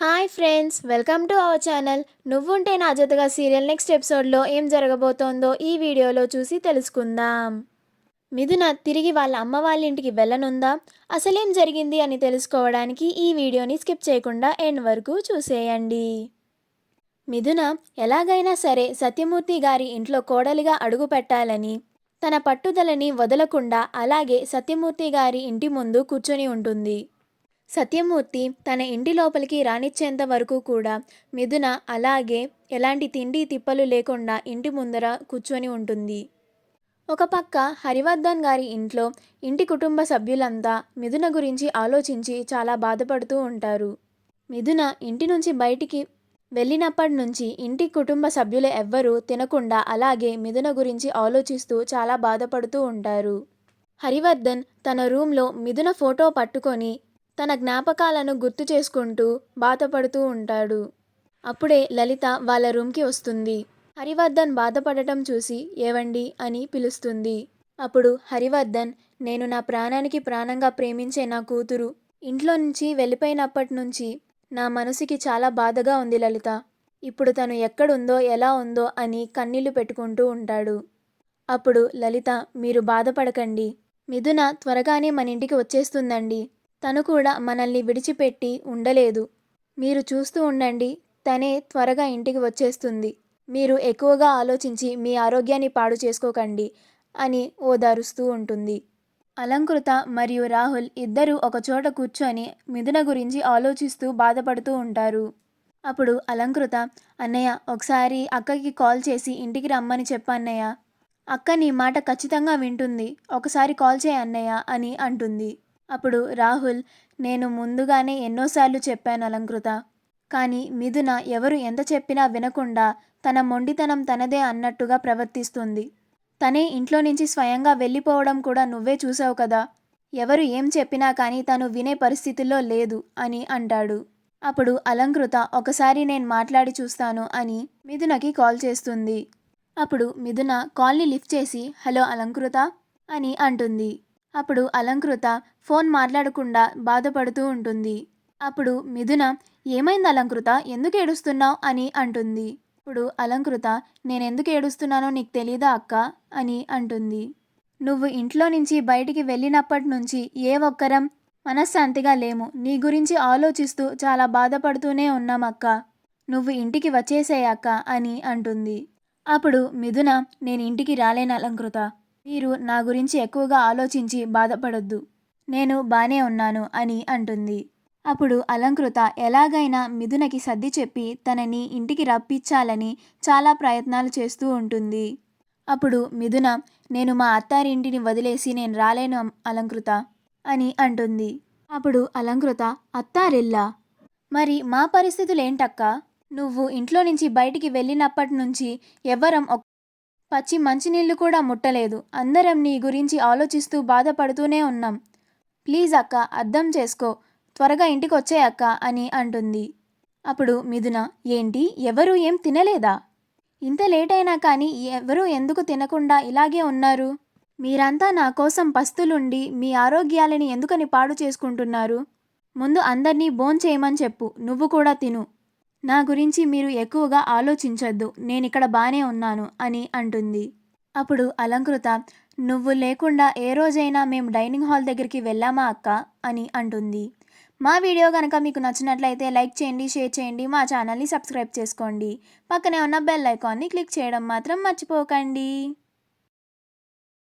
Hi friends, welcome to our channel. నువ్వుంటే నా జతగా సీరియల్ నెక్స్ట్ ఎపిసోడ్లో ఏం జరగబోతోందో ఈ వీడియోలో చూసి తెలుసుకుందాం. మిథున తిరిగి వాళ్ళ అమ్మ వాళ్ళ ఇంటికి వెళ్ళనుందా? అసలేం జరిగింది అని తెలుసుకోవడానికి ఈ వీడియోని స్కిప్ చేయకుండా ఎండ్ వరకు చూసేయండి. మిథున ఎలాగైనా సరే సత్యమూర్తి గారి ఇంట్లో కోడలిగా అడుగు పెట్టాలని తన పట్టుదలని వదలకుండా అలాగే సత్యమూర్తి గారి ఇంటి ముందు కూర్చొని ఉంటుంది. సత్యమూర్తి తన ఇంటి లోపలికి రానిచ్చేంత వరకు కూడా మిథున అలాగే ఎలాంటి తిండి తిప్పలు లేకుండా ఇంటి ముందర కూర్చొని ఉంటుంది. ఒక పక్క హరివర్ధన్ గారి ఇంట్లో ఇంటి కుటుంబ సభ్యులంతా మిథున గురించి ఆలోచించి చాలా బాధపడుతూ ఉంటారు. మిథున ఇంటి నుంచి బయటికి వెళ్ళినప్పటి నుంచి ఇంటి కుటుంబ సభ్యులు ఎవ్వరూ తినకుండా అలాగే మిథున గురించి ఆలోచిస్తూ చాలా బాధపడుతూ ఉంటారు. హరివర్ధన్ తన రూమ్లో మిథున ఫోటో పట్టుకొని తన జ్ఞాపకాలను గుర్తు చేసుకుంటూ బాధపడుతూ ఉంటాడు. అప్పుడే లలిత వాళ్ళ రూమ్కి వస్తుంది. హరివర్ధన్ బాధపడటం చూసి ఏవండి అని పిలుస్తుంది. అప్పుడు హరివర్ధన్, నేను నా ప్రాణానికి ప్రాణంగా ప్రేమించే నా కూతురు ఇంట్లో నుంచి వెళ్ళిపోయినప్పటి నుంచి నా మనసుకి చాలా బాధగా ఉంది లలిత. ఇప్పుడు తను ఎక్కడుందో ఎలా ఉందో అని కన్నీళ్లు పెట్టుకుంటూ ఉంటాడు. అప్పుడు లలిత, మీరు బాధపడకండి, మిథున త్వరగానే మన ఇంటికి వచ్చేస్తుందండి. తను కూడా మనల్ని విడిచిపెట్టి ఉండలేదు. మీరు చూస్తూ ఉండండి, తనే త్వరగా ఇంటికి వచ్చేస్తుంది. మీరు ఎక్కువగా ఆలోచించి మీ ఆరోగ్యాన్ని పాడు చేసుకోకండి అని ఓదారుస్తూ ఉంటుంది. అలంకృత మరియు రాహుల్ ఇద్దరూ ఒకచోట కూర్చొని మిథున గురించి ఆలోచిస్తూ బాధపడుతూ ఉంటారు. అప్పుడు అలంకృత, అన్నయ్య ఒకసారి అక్కకి కాల్ చేసి ఇంటికి రమ్మని చెప్పన్నయ్య. అక్క నీ మాట ఖచ్చితంగా వింటుంది, ఒకసారి కాల్ చేయి అన్నయ్య అని అంటుంది. అప్పుడు రాహుల్, నేను ముందుగానే ఎన్నోసార్లు చెప్పాను అలంకృత, కానీ మిథున ఎవరు ఎంత చెప్పినా వినకుండా తన మొండితనం తనదే అన్నట్టుగా ప్రవర్తిస్తుంది. తనే ఇంట్లో నుంచి స్వయంగా వెళ్ళిపోవడం కూడా నువ్వే చూసావు కదా. ఎవరు ఏం చెప్పినా కానీ తను వినే పరిస్థితుల్లో లేదు అని అంటాడు. అప్పుడు అలంకృత, ఒకసారి నేను మాట్లాడి చూస్తాను అని మిథునకి కాల్ చేస్తుంది. అప్పుడు మిథున కాల్ని లిఫ్ట్ చేసి హలో అలంకృత అని అంటుంది. అప్పుడు అలంకృత ఫోన్ మాట్లాడకుండా బాధపడుతూ ఉంటుంది. అప్పుడు మిథున, ఏమైంది అలంకృత, ఎందుకు ఏడుస్తున్నావు అని అంటుంది. ఇప్పుడు అలంకృత, నేనెందుకు ఏడుస్తున్నానో నీకు తెలీదా అక్క అని అంటుంది. నువ్వు ఇంట్లో నుంచి బయటికి వెళ్ళినప్పటి నుంచి ఏ ఒక్కరం మనశ్శాంతిగా లేము. నీ గురించి ఆలోచిస్తూ చాలా బాధపడుతూనే ఉన్నాం అక్క. నువ్వు ఇంటికి వచ్చేసేయక్క అని అంటుంది. అప్పుడు మిథున, నేను ఇంటికి రాలేను అలంకృత. మీరు నా గురించి ఎక్కువగా ఆలోచించి బాధపడొద్దు. నేను బానే ఉన్నాను అని అంటుంది. అప్పుడు అలంకృత ఎలాగైనా మిథునకి సర్ది చెప్పి తనని ఇంటికి రప్పించాలని చాలా ప్రయత్నాలు చేస్తూ ఉంటుంది. అప్పుడు మిథున, నేను మా అత్తారింటిని వదిలేసి నేను రాలేను అలంకృత అని అంటుంది. అప్పుడు అలంకృత, అత్తారిల్లా? మరి మా పరిస్థితులు ఏంటక్క? నువ్వు ఇంట్లో నుంచి బయటికి వెళ్ళినప్పటి నుంచి ఎవ్వరం పచ్చి మంచినీళ్ళు కూడా ముట్టలేదు. అందరం నీ గురించి ఆలోచిస్తూ బాధపడుతూనే ఉన్నాం. ప్లీజ్ అక్క, అర్థం చేసుకో, త్వరగా ఇంటికి వచ్చే అక్క అని అంటుంది. అప్పుడు మిథున, ఏంటి ఎవరు ఏం తినలేదా? ఇంత లేట్ అయినా కానీ ఎవరూ ఎందుకు తినకుండా ఇలాగే ఉన్నారు? మీరంతా నా కోసం పస్తులుండి మీ ఆరోగ్యాలని ఎందుకని పాడు చేసుకుంటున్నారు? ముందు అందరినీ భోంచేయమని చెప్పు, నువ్వు కూడా తిను. నా గురించి మీరు ఎక్కువగా ఆలోచించొద్దు, నేనిక్కడ బానే ఉన్నాను అని అంటుంది. అప్పుడు అలంకృత, నువ్వు లేకుండా ఏ రోజైనా మేము డైనింగ్ హాల్ దగ్గరికి వెళ్ళామా అక్క అని అంటుంది. మా వీడియో కనుక మీకు నచ్చినట్లయితే లైక్ చేయండి, షేర్ చేయండి, మా ఛానల్ని సబ్స్క్రైబ్ చేసుకోండి. పక్కనే ఉన్న బెల్ ఐకాన్ని క్లిక్ చేయడం మాత్రం మర్చిపోకండి.